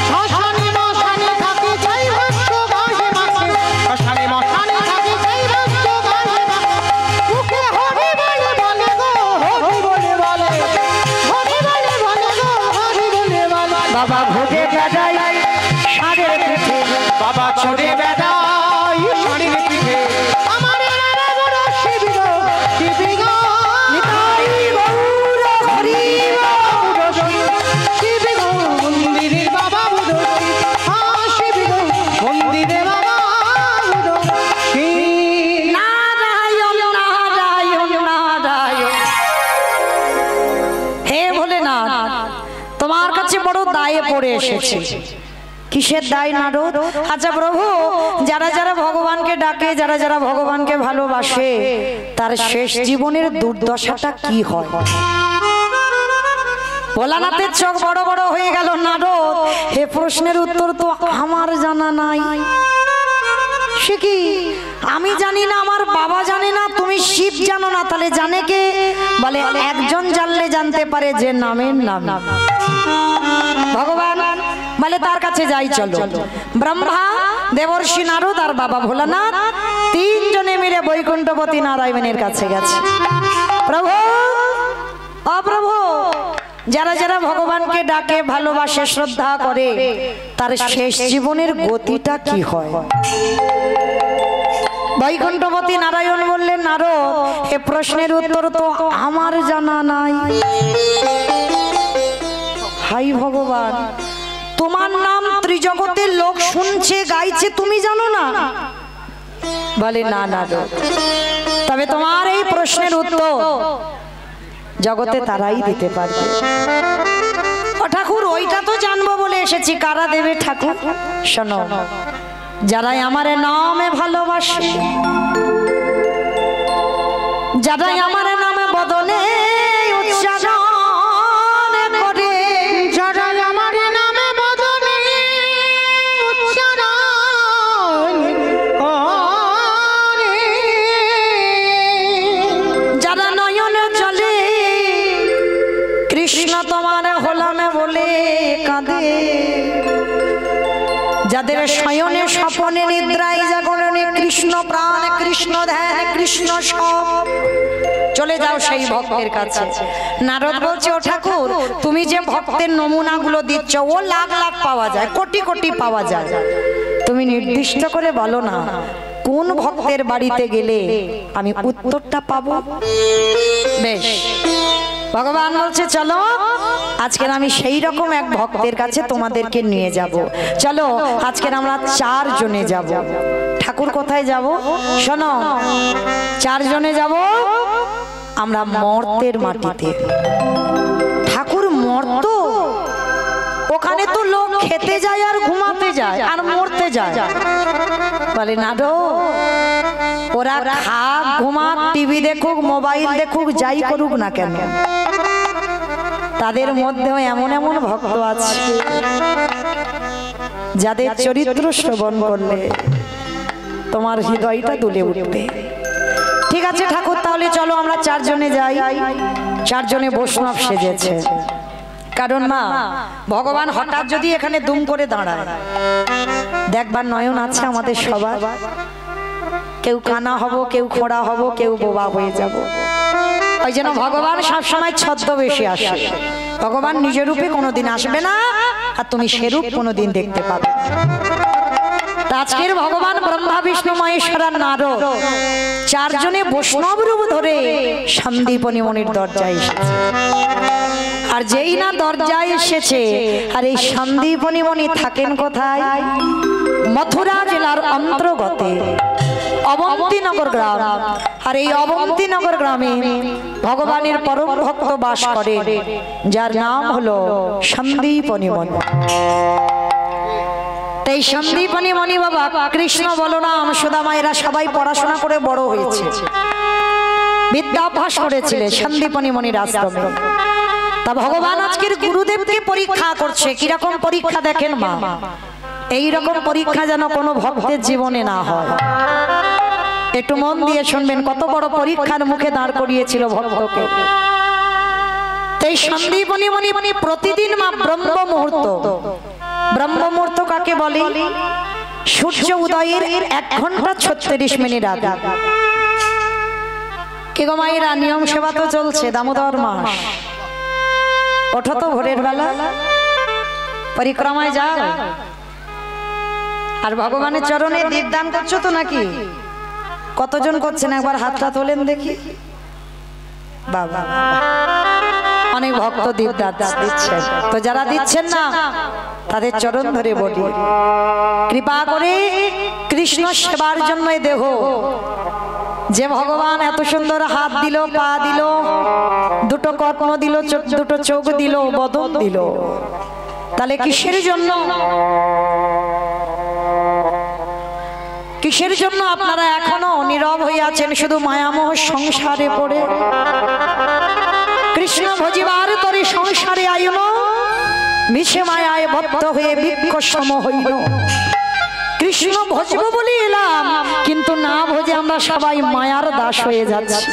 শ্মশানে মশানে থাকে চাই ভস্য গায়ে মাছে, শ্মশানে মশানে থাকে চাই ভস্য গায়ে মাছে। মুখে হরি বলে বলে গো, হরি বলে বলে, হরি বলে বলে গো, হরি বলে বলে। বাবা ঘুরে বেড়ায় ষাঁড়ের পিঠে, বাবা চড়ে বেড়ায় ষাঁড়ের পিঠে। আমার বাবা বড় শিব গো, শিব গো, নিতাই গৌর হরি বুড়ো শিব, শিব গো, মন্দিরের বাবা বুড়ো শিব। হ্যাঁ শিব গো, মন্দিরে বাবা বুড়ো শিব। নারায়ণ নারায়ণ নারায়ণ। হে ভোলেনাথ, তোমার কাছে বড় দায়ে পড়ে এসেছে। কিসের দায় নারদ? আচ্ছা প্রভু, যারা যারা ভগবানকে ডাকে, যারা যারা ভগবানকে ভালোবাসে, তার শেষ জীবনের দুর্দশাটা কি হয়? ভোলানাথের চোখ বড় বড় হয়ে গেল। নারদ, হে প্রশ্নের উত্তর তো আমার জানা নাই। সে কি? আমি জানি না, আমার বাবা জানে না, তুমি শিব জানো না, তাহলে জানে কে? বলে একজন জানলে জানতে পারে, যে নামের নাম ভগবান। বলে তার কাছে যাই চলো। ব্রহ্মা, দেবর্ষি নারদ আর বাবা ভোলানাথ তিনজনে মিলে বৈকুণ্ঠপতি নারায়ণের কাছে গেছে। প্রভু, অপ্রভু, যারা যারা ভগবানকে ডাকে, ভালোবাসে, শ্রদ্ধা করে, তার শেষ জীবনের গতিটা কি হয়? বৈকুণ্ঠপতি নারায়ণ বললেন, নারদ, এ প্রশ্নের উত্তর তো আমার জানা নাই। হাই ভগবান, তোমার নাম ত্রিজগতের লোক শুনছে, গাইছে, তুমি জানো না? বলে, না নারদ, তবে তোমার এই প্রশ্নের উত্তর জগতে তারাই দিতে পারবে। ও ঠাকুর, ওইটা তো জানবো বলে এসেছি, কারা দেবে ঠাকুর? শোনো, যারাই আমার নামে ভালোবাসে, যারাই আমার নামে বদনে উচ্চারণ করে, যারা আমার নামে বদনে উচ্চারণ করে, যারা নয়ন চলে কৃষ্ণ তোমার হলামে বলে কাঁদে, যাদের শয়নে স্বপনে নিদ্রায় জাগরণে কৃষ্ণ প্রাণ, কৃষ্ণ ধ্যান, কৃষ্ণ সব, চলে যাও সেই ভক্তের কাছে। নারদ বলছে, ও ঠাকুর, তুমি যে ভক্তের নমুনাগুলো দিচ্ছ, ও লাখ লাখ পাওয়া যায়, কোটি কোটি পাওয়া যায়, তুমি নির্দিষ্ট করে বলো না কোন ভক্তের বাড়িতে গেলে আমি উত্তরটা পাবো। বেশ, ভগবান বলছে, চলো আজকের আমি সেই রকম এক ভক্তের কাছে তোমাদেরকে নিয়ে যাব। চলো আজকের আমরা 4 জনে যাব। ঠাকুর কোথায় যাব? শোনো, 4 জনে যাব আমরা মর্তের মাটিতে। ঠাকুর, মর্ত? ওখানে তো লোক খেতে যায় আর ঘুমাতে যায় আর মরতে যায়। বলে, না গো, ওরা খাক, ঘুমাক, টিভি দেখুক, মোবাইল দেখুক, যাই করুক না কেন, তাদের মধ্যেও এমন এমন ভক্ত আছে যাদের চরিত্র শ্রবণ করলে তোমার হৃদয়টা দুলে উঠবে। ঠিক আছে ঠাকুর, তাহলে চলো আমরা 4 জনে যাই। 4 জনে বৈষ্ণব সেজেছে, কারণ মা ভগবান হঠাৎ যদি এখানে দুম করে দাঁড়ায়, দেখবার নয়ন আছে আমাদের সবার, কেউ কানা হব, কেউ খোড়া হব, কেউ বোবা হয়ে যাব। ওই জন্য ভগবান সবসময় ছদ্মবেশে আসে। ভগবান নিজ রূপে কোনোদিন আসবে না, আর তুমি সেরূপ কোনোদিন দেখতে পাবে। আজকের ভগবান ব্রহ্মা, বিষ্ণু, মহেশ্বর আর নারদ 4 জনে বৈষ্ণব রূপ ধরে সন্দীপনী মনির দরজায় এসেছে। আর যেই না দরজায় এসেছে, আর এই সন্দীপনী মনি থাকেন কোথায়? মথুরা জেলার অন্তর্গতে অবন্তিনগর গ্রাম। আর এই অবন্তিনগর গ্রামে ভগবানের পরম ভক্ত বাস করে, যার নাম হলো সন্দীপনী মনি। এই সন্দীপনী মনি বাবা, কৃষ্ণ, বলরাম, সুদামা, এরা সবাই পড়াশোনা করে বড় হয়েছে, বিদ্যাভ্যাস করেছিলেন সন্দীপনী মনির আশ্রমে। তা ভগবান আজকের গুরুদেবকে পরীক্ষা করছে। কিরকম পরীক্ষা দেখেন মা? এইরকম পরীক্ষা যেন কোনো ভক্তের জীবনে না হয়। একটু মন দিয়ে শুনবেন, কত বড় পরীক্ষার মুখে দাঁড় করিয়েছিল ভক্তকে। এই সন্দীপনী মনি প্রতিদিন মা ব্রহ্ম মুহূর্ত, ব্রহ্ম মুহূর্ত কাকে বলে? সূর্য উদয়ের 1 ঘন্টা 36 মিনিট আগে। কি গো মায়েরা, নিয়ম সেবা তো চলছে, দামোদর মাস, ওঠো তো ভোরের বেলা, পরিক্রমায় যাও, আর ভগবানের চরণে দীপদান করছো তো নাকি? কতজন করছেন একবার হাতটা তোলেন দেখি। বাবা, অনেক ভক্ত দীপদান দিচ্ছেন। তো যারা দিচ্ছেন না, তাদের চরণ ধরে বলি, কৃপা করে কৃষ্ণ সেবার জন্য দেহ, যে ভগবান এত সুন্দর হাত দিল, পা দিল, 2টো কর্ণ দিল, 2টো চোখ দিল, বদন দিল, তাহলে কিসের জন্য? কিসের জন্য আপনারা এখনো নীরব হয়ে আছেন? শুধু মায়ামোহ সংসারে পড়ে। কৃষ্ণ ভজিবার তরে সংসারে আইন, মিশে মায়ায় বদ্ধ হয়ে বৃক্ষ সম হইল। কৃষ্ণ ভজব বলে এলাম, কিন্তু না ভজে আমরা সবাই মায়ার দাস হয়ে যাচ্ছি।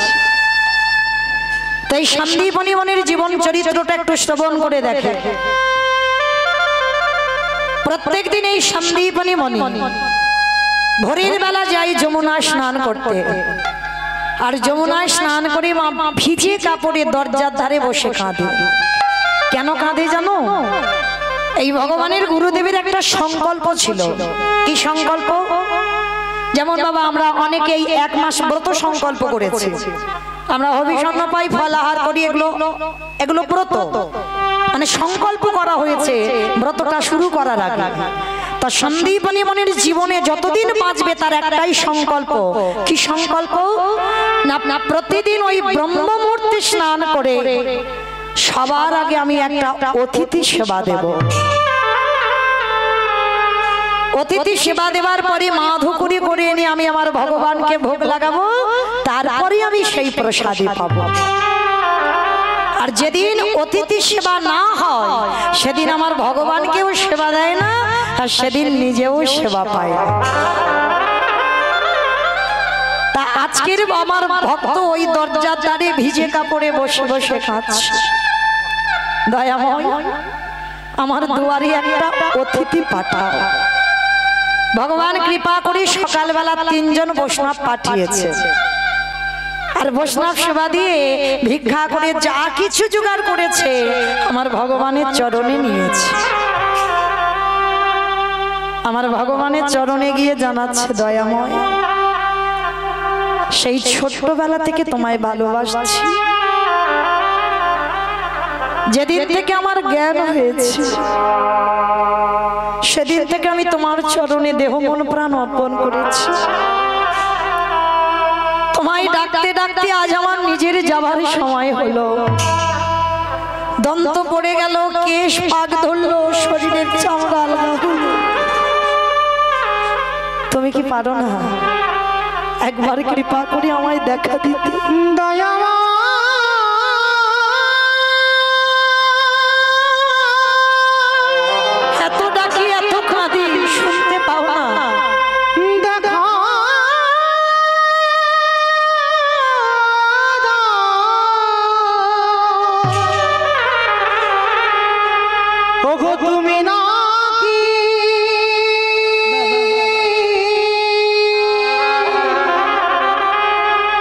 তাই সন্দীপনী মনির জীবন চরিত্রটা একটু শ্রবণ করে দেখে। প্রত্যেক দিন এই সন্দীপনী মনি ভোরের বেলা যাই যমুনায় স্নান করতে, আর যমুনায় স্নান করে মা ভিজে কাপড়ে দরজার ধারে বসে কাঁদে। কেন কাঁদে জানো? এই ভগবানের গুরুদেবের একটা সংকল্প ছিল। কি সংকল্প? যেমন বাবা আমরা অনেকেই 1 মাস ব্রত সংকল্প করেছি, আমরা হবিষণ্ণ পাই, ফলাহার করি, এগুলো ব্রত, মানে সংকল্প করা হয়েছে ব্রতটা শুরু করার আগে। তা সন্দীপনী মনির জীবনে যতদিন বাঁচবে তার একটাই সংকল্প। কি সংকল্প? না, প্রতিদিন ওই ব্রহ্ম মুহূর্তে স্নান করে সবার আগে আমি একটা অতিথি সেবা দেব। অতিথি সেবা দেওয়ার পরে মাধুকরি করে এনে আমি আমার ভগবানকে ভোগ লাগাবো, তারপরে আমি সেই প্রসাদই পাবো। আর যেদিন অতিথি সেবা না হয় সেদিন আমার ভগবানকেও সেবা দেয় না, আর সেদিন নিজেও সেবা পায় না। তা আজকের আমার ভক্ত ওই দরজার ধারে ভিজে কাপড়ে বসে বসে কাঁদছে, দয়াময় আমার দুয়ারে একটা অতিথি পাঠাও। ভগবান কৃপা করে সকালবেলা 3 জন বৈষ্ণব পাঠিয়েছে, আর বৈষ্ণব সেবা দিয়ে ভিক্ষা করে যা কিছু জোগাড় করেছে আমার ভগবানের চরণে নিয়েছে। আমার ভগবানের চরণে গিয়ে জানাচ্ছে, দয়াময় সেই ছোট্টবেলা থেকে তোমায় ভালোবাসছি, যেদিন থেকে আমার জ্ঞান হয়েছে সেদিন থেকে আমি তোমার চরণে দেহ মন প্রাণ অর্পণ করেছি। তোমায় ডাকতে ডাকতে আজ আমার নিজের যাবার সময় হলো। দন্ত পড়ে গেল, কেশ পাক ধরলো, শরীরের চামড়া আলগা হলো। তুমি কি পারো না একবার কৃপা করে আমায় দেখা দিতে? দয়াময় এত ডাকি এত কাঁদি, শুনতে পাও না? দেখা ওগো তুমি নাকি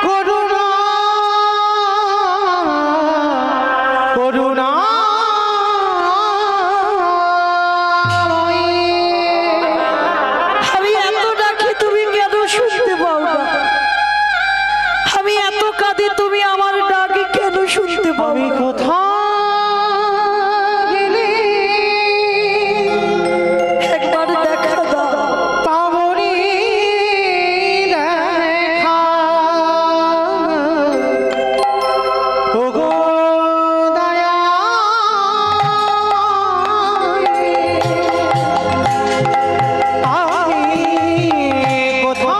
করুণা করুণা আমি এত ডাকি তুমি কেন শুনতে পাও না? আমি এত কাঁদি তুমি আমার ডাকি কেন শুনতে পাও আমি না? কোথাও গেলে একবার দেখা দাও। পাবনি দেখা ওগো দয়া আমি কোথাও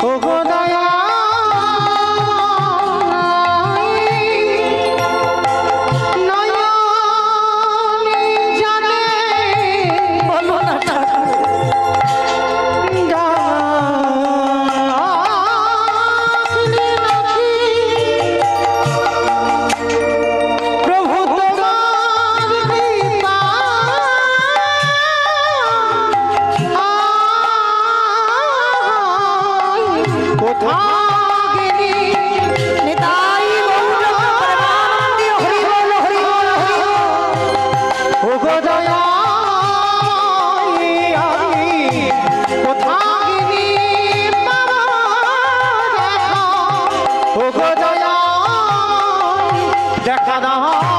ওগো দয়া নয়নে জানে বলো না ঠাকুর। প্রভু তোমার কৃপা কোথাও গেলি নিতাই গৌর প্রেমানন্দে হরি বল হরি বল হরি বল। ওগো দয়াময় আমি কোথাও গেলি বাবা দেখা ওগো দয়াময় দেখা দাও